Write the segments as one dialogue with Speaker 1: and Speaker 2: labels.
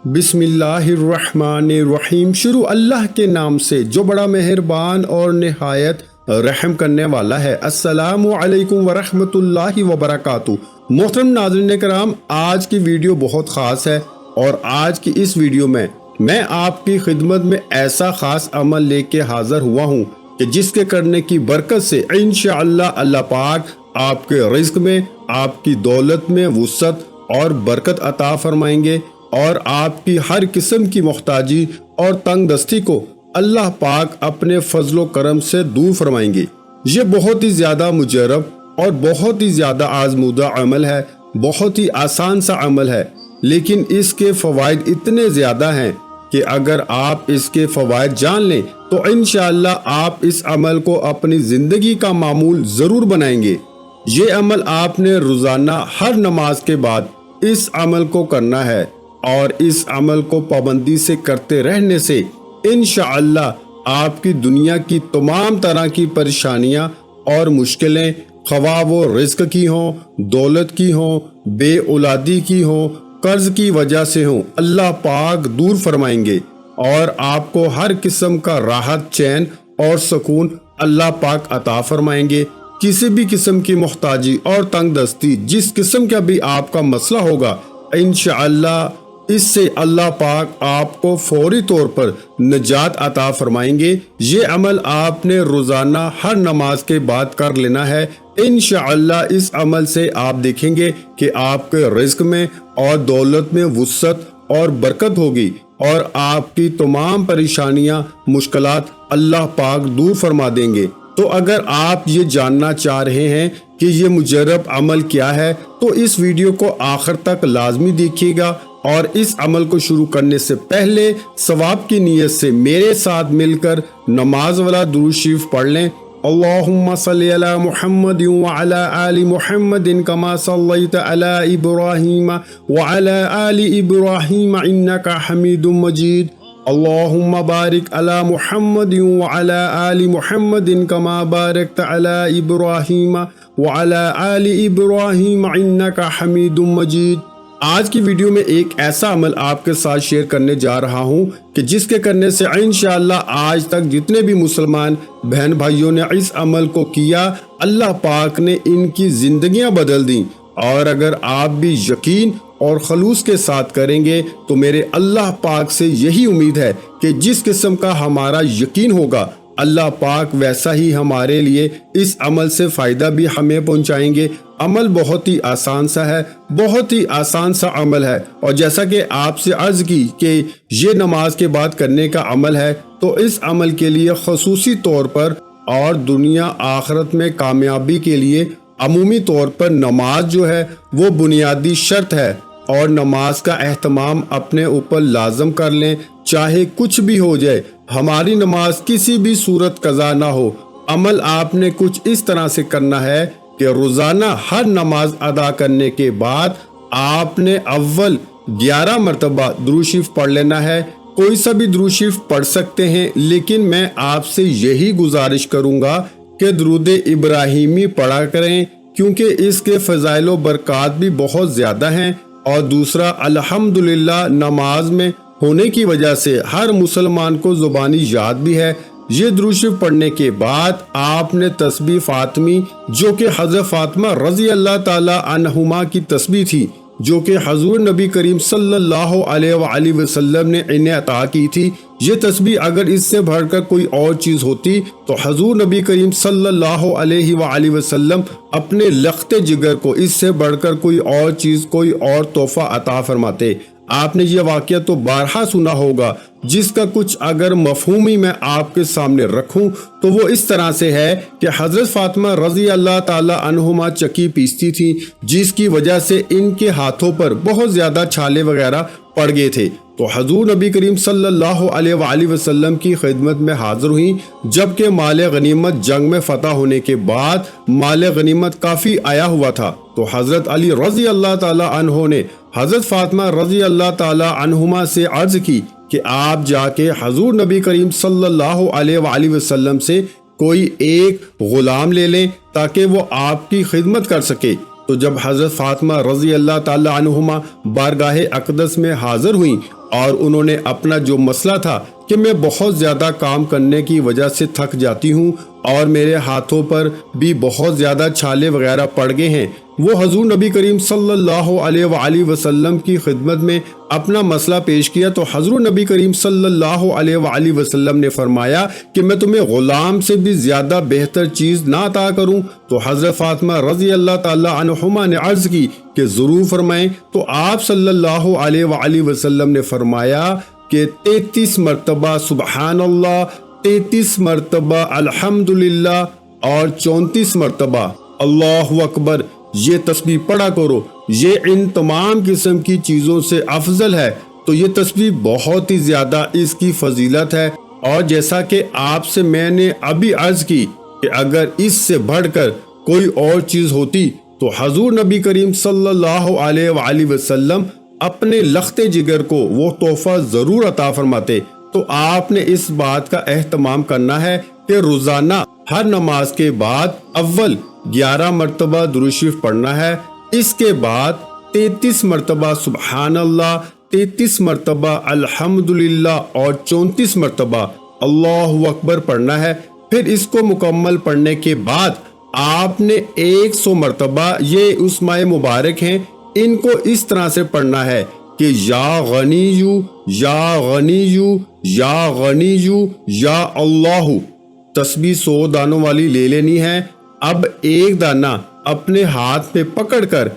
Speaker 1: بسم اللہ الرحمن الرحیم۔ شروع اللہ کے نام سے جو بڑا مہربان اور نہایت رحم کرنے والا ہے۔ السلام علیکم ورحمۃ اللہ وبرکاتہ۔ محترم ناظرین کرام، آج کی ویڈیو بہت خاص ہے اور آج کی اس ویڈیو میں آپ کی خدمت میں ایسا خاص عمل لے کے حاضر ہوا ہوں کہ جس کے کرنے کی برکت سے انشاءاللہ اللہ پاک آپ کے رزق میں، آپ کی دولت میں وسعت اور برکت عطا فرمائیں گے اور آپ کی ہر قسم کی محتاجی اور تنگ دستی کو اللہ پاک اپنے فضل و کرم سے دور فرمائیں گے۔ یہ بہت ہی زیادہ مجرب اور بہت ہی زیادہ آزمودہ عمل ہے، بہت ہی آسان سا عمل ہے، لیکن اس کے فوائد اتنے زیادہ ہیں کہ اگر آپ اس کے فوائد جان لیں تو انشاءاللہ آپ اس عمل کو اپنی زندگی کا معمول ضرور بنائیں گے۔ یہ عمل آپ نے روزانہ ہر نماز کے بعد اس عمل کو کرنا ہے اور اس عمل کو پابندی سے کرتے رہنے سے انشاءاللہ آپ کی دنیا کی تمام طرح کی پریشانیاں اور مشکلیں، خواہ وہ رزق کی ہوں، دولت کی ہوں، بے اولادی کی ہوں، قرض کی وجہ سے ہوں، اللہ پاک دور فرمائیں گے اور آپ کو ہر قسم کا راحت، چین اور سکون اللہ پاک عطا فرمائیں گے۔ کسی بھی قسم کی محتاجی اور تنگ دستی، جس قسم کا بھی آپ کا مسئلہ ہوگا، انشاءاللہ اس سے اللہ پاک آپ کو فوری طور پر نجات عطا فرمائیں گے۔ یہ عمل آپ نے روزانہ ہر نماز کے بعد کر لینا ہے۔ انشاءاللہ اس عمل سے آپ دیکھیں گے کہ آپ کے رزق میں اور دولت میں وسعت اور برکت ہوگی اور آپ کی تمام پریشانیاں، مشکلات اللہ پاک دور فرما دیں گے۔ تو اگر آپ یہ جاننا چاہ رہے ہیں کہ یہ مجرب عمل کیا ہے تو اس ویڈیو کو آخر تک لازمی دیکھیے گا اور اس عمل کو شروع کرنے سے پہلے ثواب کی نیت سے میرے ساتھ مل کر نماز والا درود شریف پڑھ لیں۔ اللہم صلی علی محمد وعلی آل محمد کما صلیت علی ابراہیم وعلی آل ابراہیم انک حمید مجید۔ اللہم بارک علی محمد وعلی آل محمد کما بارکت علی ابراہیم وعلی آل ابراہیم انک حمید مجید۔ آج کی ویڈیو میں ایک ایسا عمل آپ کے ساتھ شیئر کرنے جا رہا ہوں کہ جس کے کرنے سے انشاءاللہ آج تک جتنے بھی مسلمان بہن بھائیوں نے اس عمل کو کیا، اللہ پاک نے ان کی زندگیاں بدل دیں، اور اگر آپ بھی یقین اور خلوص کے ساتھ کریں گے تو میرے اللہ پاک سے یہی امید ہے کہ جس قسم کا ہمارا یقین ہوگا، اللہ پاک ویسا ہی ہمارے لیے اس عمل سے فائدہ بھی ہمیں پہنچائیں گے۔ عمل بہت ہی آسان سا ہے، بہت ہی آسان سا عمل ہے، اور جیسا کہ آپ سے عرض کی کہ یہ نماز کے بعد کرنے کا عمل ہے، تو اس عمل کے لیے خصوصی طور پر اور دنیا آخرت میں کامیابی کے لیے عمومی طور پر نماز جو ہے وہ بنیادی شرط ہے، اور نماز کا اہتمام اپنے اوپر لازم کر لیں، چاہے کچھ بھی ہو جائے، ہماری نماز کسی بھی صورت قضا نہ ہو۔ عمل آپ نے کچھ اس طرح سے کرنا ہے کہ روزانہ ہر نماز ادا کرنے کے بعد آپ نے اول 11 مرتبہ درود شریف پڑھ لینا ہے۔ کوئی سا بھی درود شریف پڑھ سکتے ہیں، لیکن میں آپ سے یہی گزارش کروں گا کہ درود ابراہیمی پڑھا کریں، کیونکہ اس کے فضائل و برکات بھی بہت زیادہ ہیں، اور دوسرا الحمدللہ نماز میں ہونے کی وجہ سے ہر مسلمان کو زبانی یاد بھی ہے۔ یہ درود شریف پڑھنے کے بعد آپ نے تسبیح فاطمی، جو کہ حضرت فاطمہ رضی اللہ تعالی عنہما کی تسبیح تھی، جو کہ حضور نبی کریم صلی اللہ علیہ وآلہ وسلم نے انہیں عطا کی تھی، یہ تسبیح اگر اس سے بڑھ کر کوئی اور چیز ہوتی تو حضور نبی کریم صلی اللہ علیہ وآلہ وسلم اپنے لخت جگر کو اس سے بڑھ کر کوئی اور چیز، کوئی اور تحفہ عطا فرماتے۔ آپ نے یہ واقعہ تو بارہا سنا ہوگا، جس کا کچھ اگر مفہوم ہی میں آپ کے سامنے رکھوں تو وہ اس طرح سے ہے کہ حضرت فاطمہ رضی اللہ تعالی عنہما چکی پیستی تھی، جس کی وجہ سے ان کے ہاتھوں پر بہت زیادہ چھالے وغیرہ پڑ گئے تھے، تو حضور نبی کریم صلی اللہ علیہ وآلہ وسلم کی خدمت میں حاضر ہوئیں، جبکہ مال غنیمت جنگ میں فتح ہونے کے بعد مال غنیمت کافی آیا ہوا تھا، تو حضرت علی رضی اللہ تعالی عنہ نے حضرت فاطمہ رضی اللہ تعالی عنہما سے عرض کی کہ آپ جا کے حضور نبی کریم صلی اللہ علیہ وآلہ وسلم سے کوئی ایک غلام لے لیں تاکہ وہ آپ کی خدمت کر سکے۔ تو جب حضرت فاطمہ رضی اللہ تعالی عنہما بارگاہ اقدس میں حاضر ہوئیں اور انہوں نے اپنا جو مسئلہ تھا کہ میں بہت زیادہ کام کرنے کی وجہ سے تھک جاتی ہوں اور میرے ہاتھوں پر بھی بہت زیادہ چھالے وغیرہ پڑ گئے ہیں، وہ حضور نبی کریم صلی اللہ علیہ وآلہ وسلم کی خدمت میں اپنا مسئلہ پیش کیا تو حضور نبی کریم صلی اللہ علیہ وآلہ وسلم نے فرمایا کہ میں تمہیں غلام سے بھی زیادہ بہتر چیز نہ عطا کروں؟ تو حضرت فاطمہ رضی اللہ تعالی عنہما نے عرض کی کہ ضرور فرمائیں۔ تو آپ صلی اللہ علیہ وآلہ وسلم نے فرمایا کہ 33 مرتبہ سبحان اللہ، 33 مرتبہ الحمدللہ اور 34 مرتبہ اللہ اکبر یہ تسبیح پڑھا کرو، یہ ان تمام قسم کی چیزوں سے افضل ہے۔ تو یہ تسبیح بہت ہی زیادہ اس کی فضیلت ہے، اور جیسا کہ آپ سے میں نے ابھی عرض کی کہ اگر اس سے بڑھ کر کوئی اور چیز ہوتی تو حضور نبی کریم صلی اللہ علیہ وآلہ وسلم اپنے لخت جگر کو وہ تحفہ ضرور عطا فرماتے۔ تو آپ نے اس بات کا اہتمام کرنا ہے کہ روزانہ ہر نماز کے بعد اول 11 مرتبہ درود شریف پڑھنا ہے، اس کے بعد 33 مرتبہ سبحان اللہ، 33 مرتبہ الحمدللہ اور 34 مرتبہ اللہ اکبر پڑھنا ہے۔ پھر اس کو مکمل پڑھنے کے بعد آپ نے 100 مرتبہ یہ اسماء مبارک ہیں، ان کو اس طرح سے پڑھنا ہے کہ یا غنیو یا غنیو یا غنیو یا اللہ۔ تسبیح 100 دانوں والی لے لینی ہے۔ اب ایک دانہ اپنے ہاتھ میں پکڑ کر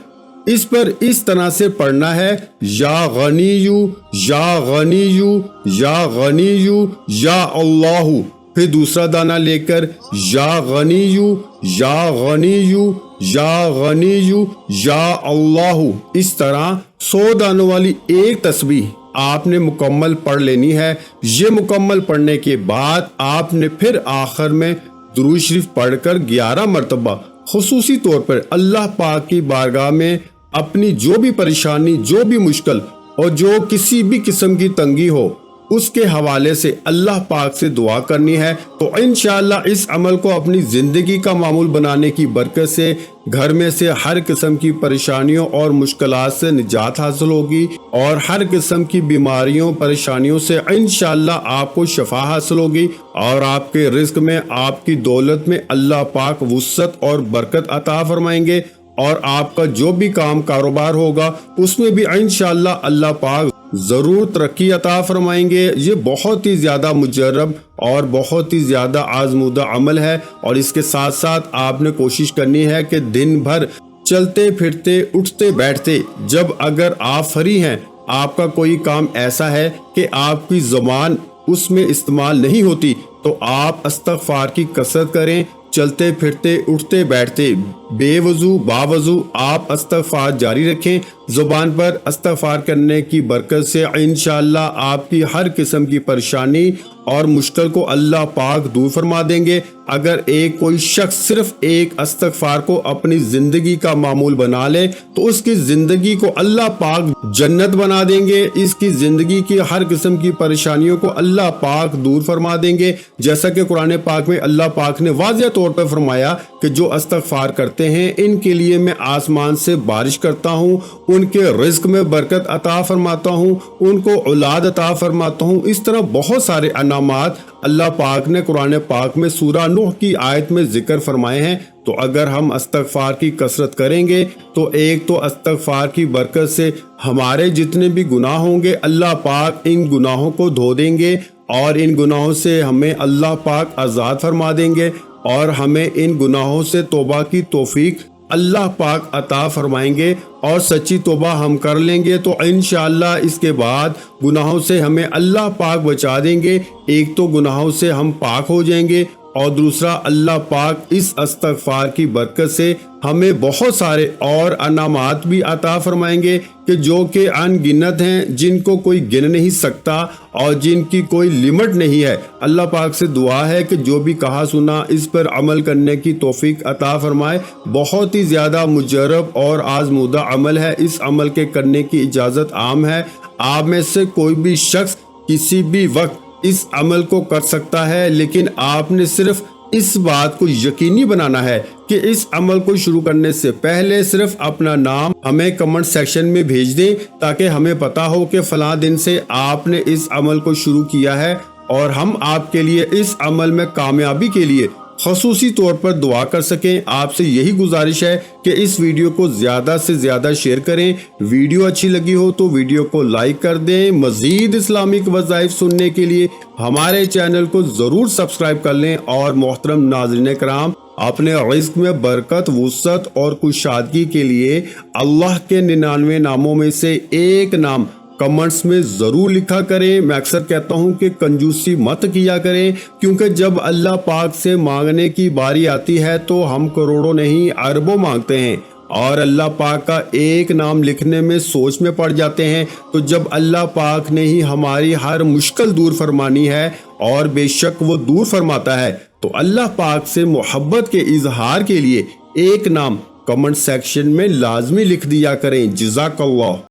Speaker 1: اس پر اس طرح سے پڑھنا ہے یا غنیو یا غنیو یا غنیو یا اللہ۔ پھر دوسرا دانہ لے کر یا غنیو یا غنیو یا غنیو یا اللہ، اس طرح 100 دانوں والی ایک تسبیح آپ نے مکمل پڑھ لینی ہے۔ یہ مکمل پڑھنے کے بعد آپ نے پھر آخر میں درود شریف پڑھ کر 11 مرتبہ خصوصی طور پر اللہ پاک کی بارگاہ میں اپنی جو بھی پریشانی، جو بھی مشکل اور جو کسی بھی قسم کی تنگی ہو اس کے حوالے سے اللہ پاک سے دعا کرنی ہے۔ تو انشاءاللہ اس عمل کو اپنی زندگی کا معمول بنانے کی برکت سے گھر میں سے ہر قسم کی پریشانیوں اور مشکلات سے نجات حاصل ہوگی، اور ہر قسم کی بیماریوں پریشانیوں سے انشاءاللہ آپ کو شفا حاصل ہوگی، اور آپ کے رزق میں، آپ کی دولت میں اللہ پاک وسعت اور برکت عطا فرمائیں گے، اور آپ کا جو بھی کام کاروبار ہوگا اس میں بھی انشاءاللہ اللہ پاک ضرور ترقی عطا فرمائیں گے۔ یہ بہت ہی زیادہ مجرب اور بہت ہی زیادہ آزمودہ عمل ہے، اور اس کے ساتھ ساتھ آپ نے کوشش کرنی ہے کہ دن بھر چلتے پھرتے اٹھتے بیٹھتے جب اگر آپ فری ہیں، آپ کا کوئی کام ایسا ہے کہ آپ کی زبان اس میں استعمال نہیں ہوتی، تو آپ استغفار کی کثرت کریں۔ چلتے پھرتے اٹھتے بیٹھتے بے وضو باوضو آپ استغفار جاری رکھیں۔ زبان پر استغفار کرنے کی برکت سے انشاءاللہ آپ کی ہر قسم کی پریشانی اور مشکل کو اللہ پاک دور فرما دیں گے۔ اگر کوئی شخص صرف ایک استغفار کو اپنی زندگی کا معمول بنا لے تو اس کی زندگی کو اللہ پاک جنت بنا دیں گے، اس کی زندگی کی ہر قسم کی پریشانیوں کو اللہ پاک دور فرما دیں گے۔ جیسا کہ قرآن پاک میں اللہ پاک نے واضح طور پر فرمایا کہ جو استغفار کرتے ہیں ان کے لیے میں آسمان سے بارش کرتا ہوں، ان کے رزق میں برکت عطا فرماتا ہوں، ان کو اولاد عطا فرماتا ہوں۔ اس طرح بہت سارے انعامات اللہ پاک نے قرآن پاک میں سورہ نوح کی آیت میں ذکر فرمائے ہیں۔ تو اگر ہم استغفار کی کثرت کریں گے تو ایک تو استغفار کی برکت سے ہمارے جتنے بھی گناہ ہوں گے اللہ پاک ان گناہوں کو دھو دیں گے، اور ان گناہوں سے ہمیں اللہ پاک آزاد فرما دیں گے، اور ہمیں ان گناہوں سے توبہ کی توفیق اللہ پاک عطا فرمائیں گے، اور سچی توبہ ہم کر لیں گے تو انشاءاللہ اس کے بعد گناہوں سے ہمیں اللہ پاک بچا دیں گے۔ ایک تو گناہوں سے ہم پاک ہو جائیں گے، اور دوسرا اللہ پاک اس استغفار کی برکت سے ہمیں بہت سارے اور انعامات بھی عطا فرمائیں گے کہ جو کہ ان گنت ہیں، جن کو کوئی گن نہیں سکتا اور جن کی کوئی لمٹ نہیں ہے۔ اللہ پاک سے دعا ہے کہ جو بھی کہا سنا اس پر عمل کرنے کی توفیق عطا فرمائے۔ بہت ہی زیادہ مجرب اور آزمودہ عمل ہے، اس عمل کے کرنے کی اجازت عام ہے۔ آپ میں سے کوئی بھی شخص کسی بھی وقت اس عمل کو کر سکتا ہے، لیکن آپ نے صرف اس بات کو یقینی بنانا ہے کہ اس عمل کو شروع کرنے سے پہلے صرف اپنا نام ہمیں کمنٹ سیکشن میں بھیج دیں تاکہ ہمیں پتا ہو کہ فلاں دن سے آپ نے اس عمل کو شروع کیا ہے اور ہم آپ کے لیے اس عمل میں کامیابی کے لیے خصوصی طور پر دعا کر سکیں۔ آپ سے یہی گزارش ہے کہ اس ویڈیو کو زیادہ سے زیادہ شیئر کریں۔ ویڈیو اچھی لگی ہو تو ویڈیو کو لائک کر دیں۔ مزید اسلامک وظائف سننے کے لیے ہمارے چینل کو ضرور سبسکرائب کر لیں۔ اور محترم ناظرین کرام، اپنے رزق میں برکت، وسعت اور کشادگی کے لیے اللہ کے 99 ناموں میں سے ایک نام کمنٹس میں ضرور لکھا کریں۔ میں اکثر کہتا ہوں کہ کنجوسی مت کیا کریں، کیونکہ جب اللہ پاک سے مانگنے کی باری آتی ہے تو ہم کروڑوں نہیں اربوں مانگتے ہیں، اور اللہ پاک کا ایک نام لکھنے میں سوچ میں پڑ جاتے ہیں۔ تو جب اللہ پاک نے ہی ہماری ہر مشکل دور فرمانی ہے، اور بے شک وہ دور فرماتا ہے، تو اللہ پاک سے محبت کے اظہار کے لیے ایک نام کمنٹ سیکشن میں لازمی لکھ دیا کریں۔ جزاک اللہ۔